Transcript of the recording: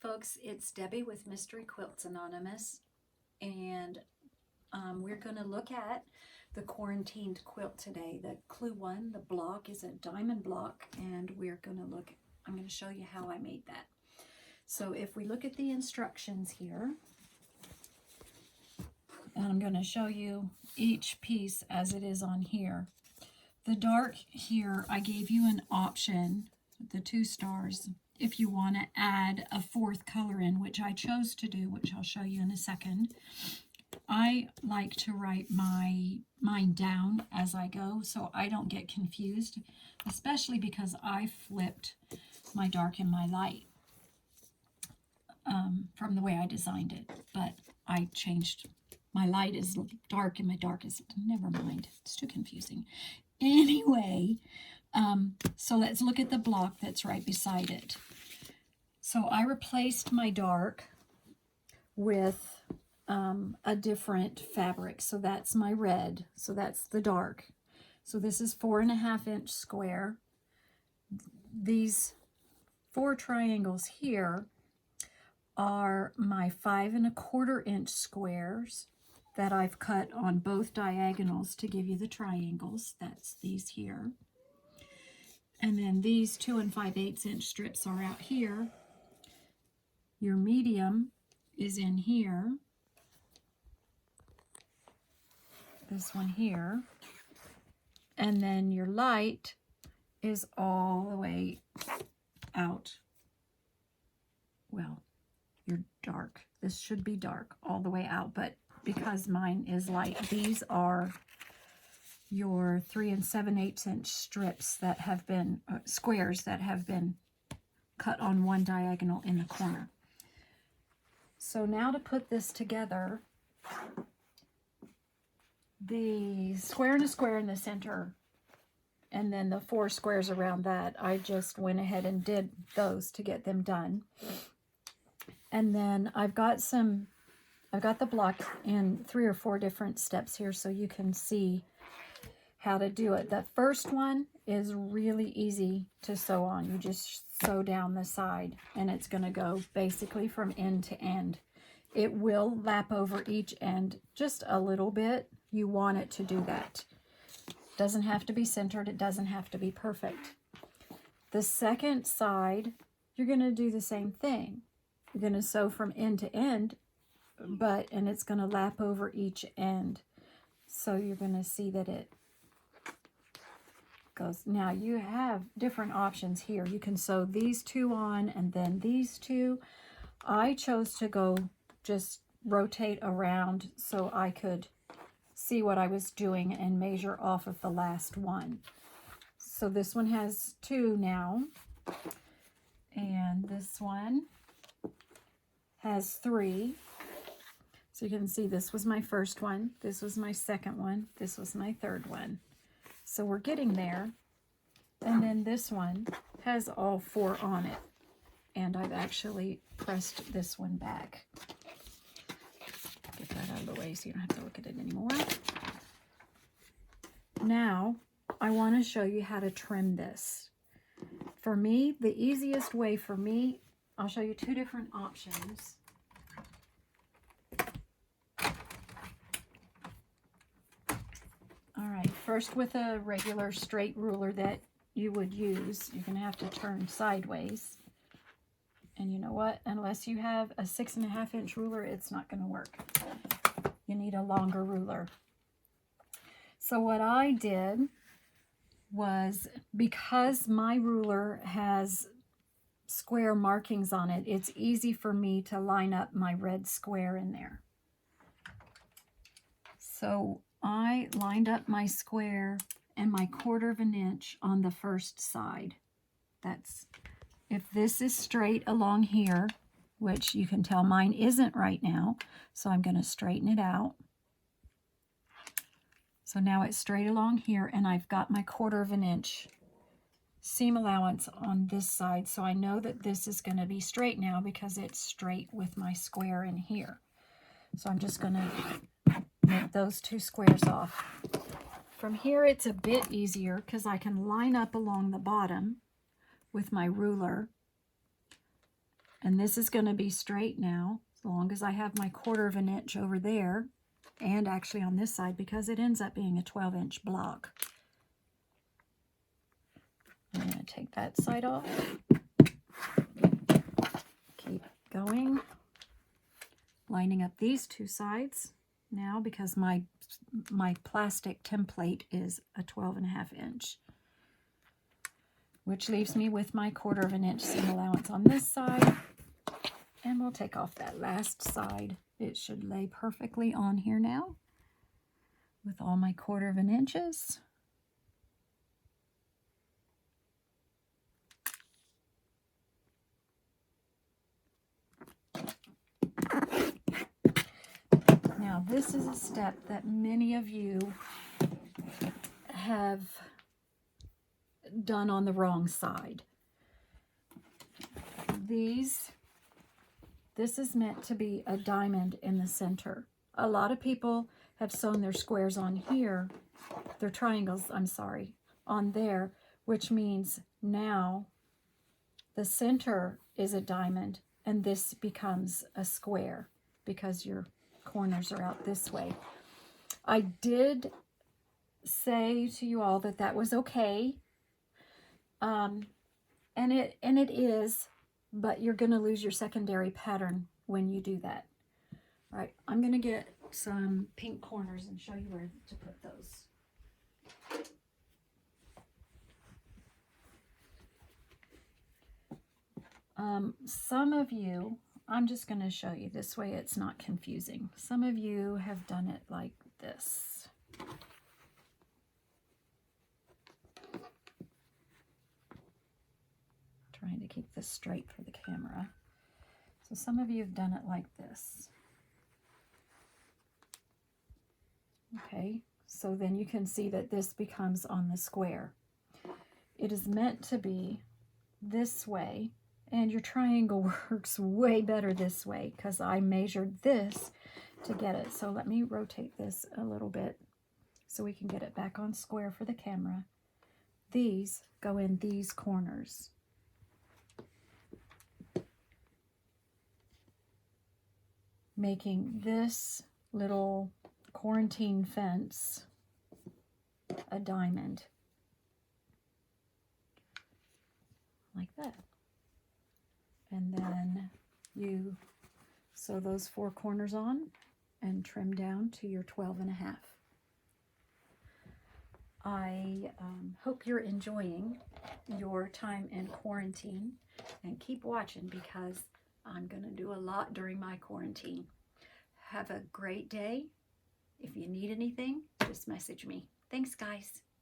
Folks, it's Debbie with Mystery Quilts Anonymous, and we're going to look at the quarantined quilt today. The Clue 1, the block is a diamond block, and I'm going to show you how I made that. So if we look at the instructions here, and I'm going to show you each piece as it is on here. The dark here, I gave you an option, the 2 stars, if you want to add a 4th color in, which I chose to do, which I'll show you in a second. I like to write mine down as I go so I don't get confused, especially because I flipped my dark and my light from the way I designed it. But I changed, my light is dark and my dark is, never mind, it's too confusing. Anyway, so let's look at the block that's right beside it. So I replaced my dark with a different fabric. So that's my red. So that's the dark. So this is 4.5-inch square. These 4 triangles here are my 5.25-inch squares that I've cut on both diagonals to give you the triangles. That's these here. And then these 2 5/8-inch strips are out here. Your medium is in here. This one here. And then your light is all the way out. Well, your dark. This should be dark all the way out, but because mine is light, these are your 3 7/8-inch strips that have been, squares that have been cut on one diagonal in the corner. So now to put this together, the square and a square in the center, and then the 4 squares around that, I just went ahead and did those to get them done. And then I've got the block in 3 or 4 different steps here so you can see how to do it. The first one is really easy to sew on. You just sew down the side and it's going to go basically from end to end. It will lap over each end just a little bit. You want it to do that. Doesn't have to be centered. It doesn't have to be perfect. The second side, you're going to do the same thing. You're going to sew from end to end, and it's going to lap over each end. So you're going to see that it goes. Now you have different options here. You can sew these 2 on and then these 2. I chose to go just rotate around so I could see what I was doing and measure off of the last one. So this one has 2 now, and this one has 3. So you can see this was my first one, this was my second one, this was my third one. So we're getting there. And then this one has all 4 on it. And I've actually pressed this one back. Get that out of the way so you don't have to look at it anymore. Now, I want to show you how to trim this. For me, the easiest way for me, I'll show you 2 different options. All right, first with a regular straight ruler that you would use, you're going to have to turn sideways. And you know what? Unless you have a 6.5-inch ruler, it's not going to work. You need a longer ruler. So what I did was, because my ruler has square markings on it, it's easy for me to line up my red square in there. So I lined up my square and my 1/4 inch on the first side. That's, if this is straight along here, which you can tell mine isn't right now, so I'm going to straighten it out. So now it's straight along here, and I've got my 1/4 inch seam allowance on this side, so I know that this is going to be straight now because it's straight with my square in here. So I'm just going to make those 2 squares off. From here it's a bit easier because I can line up along the bottom with my ruler And this is going to be straight now, as long as I have my 1/4 of an inch over there, and actually on this side, because it ends up being a 12-inch block. I'm going to take that side off. Keep going. Lining up these two sides now, because my plastic template is a 12.5 inch. Which leaves me with my 1/4 of an inch seam allowance on this side. And we'll take off that last side. It should lay perfectly on here now with all my 1/4 of an inches. Now this is a step that many of you have done on the wrong side. This is meant to be a diamond in the center. A lot of people have sewn their squares on here, their triangles, I'm sorry, on there, which means now the center is a diamond and this becomes a square because your corners are out this way. I did say to you all that that was okay, and it is, but you're going to lose your secondary pattern when you do that. All right, I'm going to get some pink corners and show you where to put those. Some of you, I'm just going to show you this way it's not confusing. Some of you have done it like this. Trying to keep this straight for the camera. So some of you have done it like this. Okay, so then you can see that this becomes on the square. It is meant to be this way, and your triangle works way better this way because I measured this to get it. So let me rotate this a little bit so we can get it back on square for the camera. These go in these corners. Making this little quarantine fence a diamond. Like that. And then you sew those 4 corners on and trim down to your 12.5. I hope you're enjoying your time in quarantine, and keep watching because I'm going to do a lot during my quarantine. Have a great day. If you need anything, just message me. Thanks, guys.